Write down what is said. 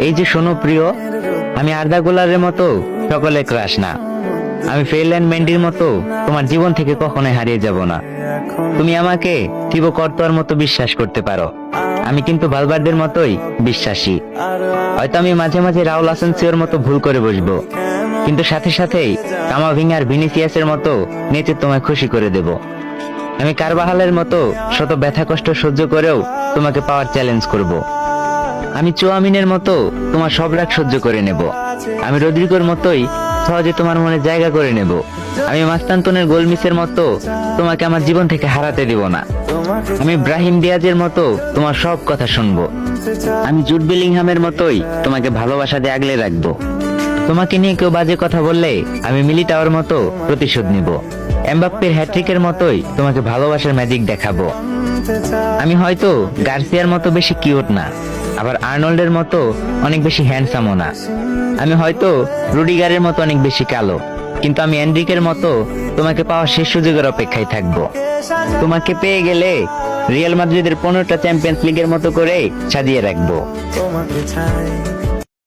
এই যে শোনো প্রিয়, আমি আর্দা গুলারের মতো সকলের ক্রাশ না। আমি ফেল অ্যান্ড মেন্ডির মতো তোমার জীবন থেকে কখনোই হারিয়ে যাব না। তুমি আমাকে থিবো কর্তার মতো বিশ্বাস করতে পারো, আমি কিন্তু ভালবারদের মতোই বিশ্বাসী। হয়তো আমি মাঝে মাঝে রাউল আসেন্সিওর মতো ভুল করে বসবো, কিন্তু সাথে সাথেই কামাভিঙ্গার ভিনিসিয়াসের মতো নেচে তোমায় খুশি করে দেব। আমি কারবাহালের মতো শত ব্যথা কষ্ট সহ্য করেও তোমাকে পাওয়ার চ্যালেঞ্জ করব। আমি চুয়ামিনের মতো তোমার সব রাগ সহ্য করে নেব। আমি রদ্রিগোর মতোই সহজে তোমার মনে জায়গা করে নেব। আমি মাস্তান্তনের গোলমিসের মতো তোমাকে আমার জীবন থেকে হারাতে দেব না। আমি ব্রাহিম দিয়াজের মতো তোমার সব কথা শুনবো। আমি জুড বেলিংহামের মতোই তোমাকে ভালোবাসা দিয়ে আগলে রাখবো। তোমাকে নিয়ে কেউ বাজে কথা বললে আমি মিলিটাওয়ার মতো প্রতিশোধ নিব। এমবাপ্পের হ্যাট্রিকের মতোই তোমাকে ভালোবাসার ম্যাজিক দেখাবো। আমি হয়তো গার্সিয়ার মতো বেশি কিউট না, আবার আর্নল্ডের মতো অনেক বেশি হ্যান্ডসামও না। আমি হয়তো রুডিগারের মতো অনেক বেশি কালো, কিন্তু আমি এনরিকের মতো তোমাকে পাওয়ার শেষ সুযোগের অপেক্ষায় থাকবো। তোমাকে পেয়ে গেলে রিয়াল মাদ্রিদের 15টা চ্যাম্পিয়ন্স লিগের মতো করে সাজিয়ে রাখবো।